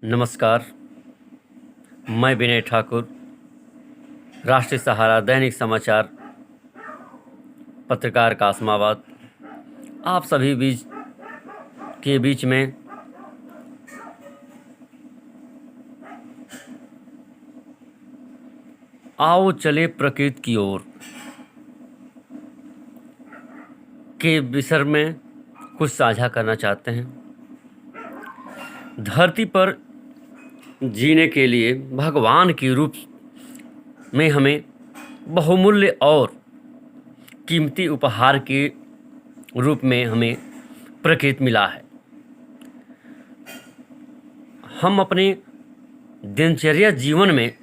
नमस्कार। मैं विनय ठाकुर, राष्ट्रीय सहारा दैनिक समाचार पत्रकार कासमाबाद आप सभी बीच में आओ चले प्रकृति की ओर के विषय में कुछ साझा करना चाहते हैं। धरती पर जीने के लिए भगवान के रूप में हमें बहुमूल्य और कीमती उपहार के रूप में हमें प्रकृति मिला है। हम अपने दिनचर्या जीवन में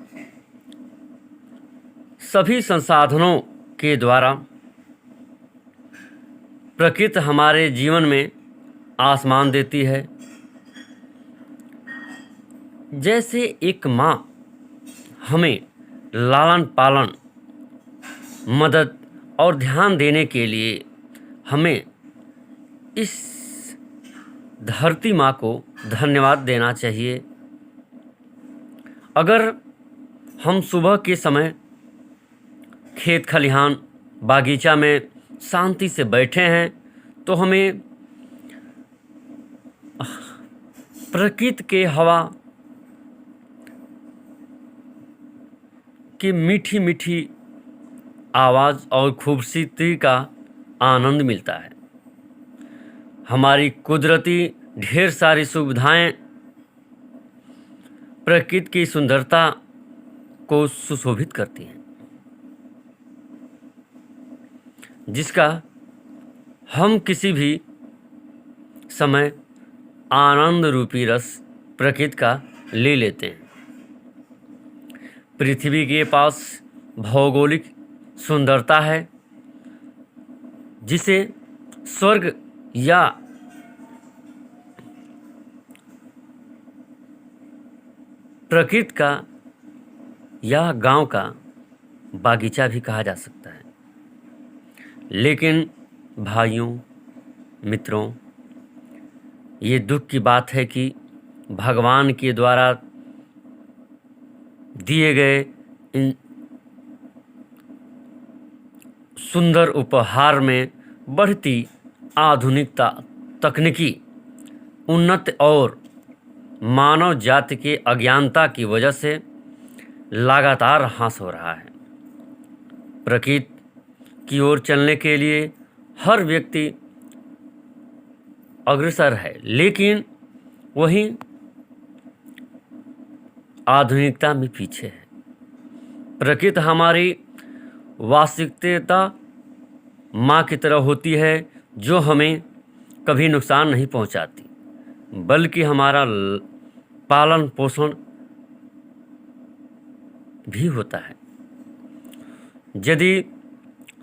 सभी संसाधनों के द्वारा प्रकृति हमारे जीवन में आसमान देती है। जैसे एक माँ हमें लालन पालन, मदद और ध्यान देने के लिए हमें इस धरती माँ को धन्यवाद देना चाहिए। अगर हम सुबह के समय खेत खलिहान बागीचा में शांति से बैठे हैं तो हमें प्रकृति के हवा की मीठी मीठी आवाज़ और खूबसूरती का आनंद मिलता है। हमारी कुदरती ढेर सारी सुविधाएं प्रकृति की सुंदरता को सुशोभित करती हैं, जिसका हम किसी भी समय आनंद रूपी रस प्रकृति का ले लेते हैं। पृथ्वी के पास भौगोलिक सुंदरता है जिसे स्वर्ग या प्रकृति का या गांव का बागीचा भी कहा जा सकता है। लेकिन भाइयों, मित्रों, ये दुख की बात है कि भगवान के द्वारा दिए गए इन सुंदर उपहार में बढ़ती आधुनिकता, तकनीकी उन्नति और मानव जाति के अज्ञानता की वजह से लगातार ह्रास हो रहा है। प्रकृति की ओर चलने के लिए हर व्यक्ति अग्रसर है, लेकिन वहीं आधुनिकता में पीछे है। प्रकृति हमारी वास्तविकता माँ की तरह होती है जो हमें कभी नुकसान नहीं पहुँचाती, बल्कि हमारा पालन पोषण भी होता है। यदि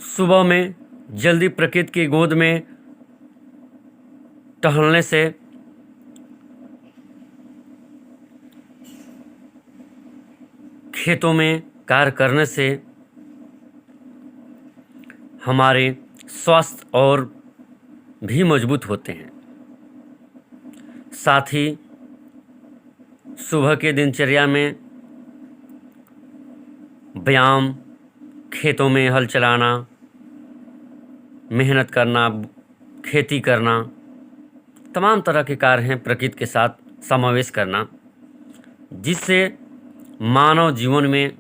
सुबह में जल्दी प्रकृति की गोद में टहलने से खेतों में कार्य करने से हमारे स्वास्थ्य और भी मजबूत होते हैं। साथ ही सुबह के दिनचर्या में व्यायाम, खेतों में हल चलाना, मेहनत करना, खेती करना, तमाम तरह के कार्य हैं प्रकृति के साथ समावेश करना, जिससे मानव जीवन में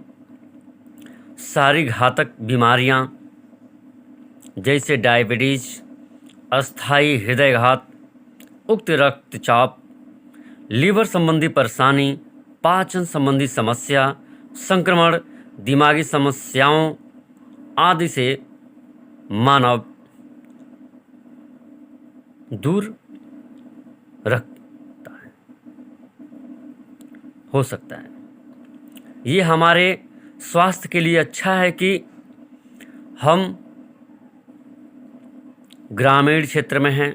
सारी घातक बीमारियां जैसे डायबिटीज, अस्थायी हृदयघात, उच्च रक्तचाप, लीवर संबंधी परेशानी, पाचन संबंधी समस्या, संक्रमण, दिमागी समस्याओं आदि से मानव दूर रखता है, हो सकता है। ये हमारे स्वास्थ्य के लिए अच्छा है कि हम ग्रामीण क्षेत्र में हैं।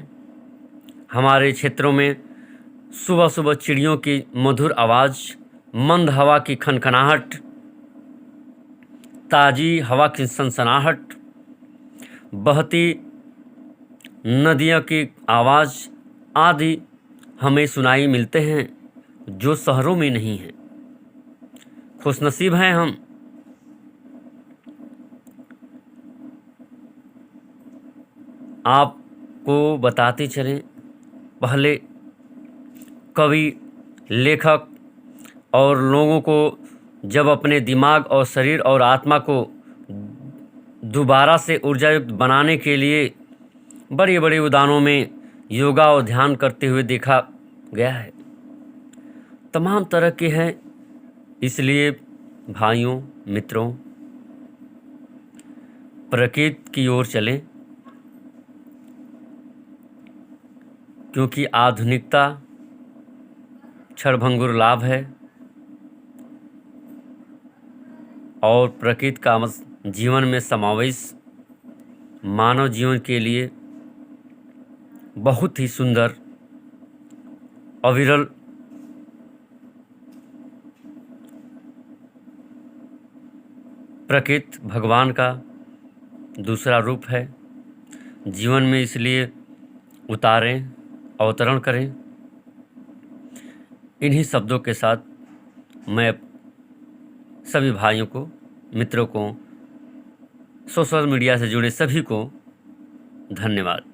हमारे क्षेत्रों में सुबह सुबह चिड़ियों की मधुर आवाज़, मंद हवा की खनखनाहट, ताज़ी हवा की सनसनाहट, बहती नदियों की आवाज़ आदि हमें सुनाई मिलते हैं जो शहरों में नहीं है। खुशनसीब हैं हम। आपको बताते चलें, पहले कवि, लेखक और लोगों को जब अपने दिमाग और शरीर और आत्मा को दोबारा से ऊर्जायुक्त बनाने के लिए बड़े बड़े उद्यानों में योगा और ध्यान करते हुए देखा गया है। तमाम तरह के हैं। इसलिए भाइयों, मित्रों, प्रकृति की ओर चलें, क्योंकि आधुनिकता क्षणभंगुर लाभ है और प्रकृति का जीवन में समावेश मानव जीवन के लिए बहुत ही सुंदर, अविरल प्रकृति भगवान का दूसरा रूप है। जीवन में इसलिए उतारें, अवतरण करें। इन्हीं शब्दों के साथ मैं सभी भाइयों को, मित्रों को, सोशल मीडिया से जुड़े सभी को धन्यवाद।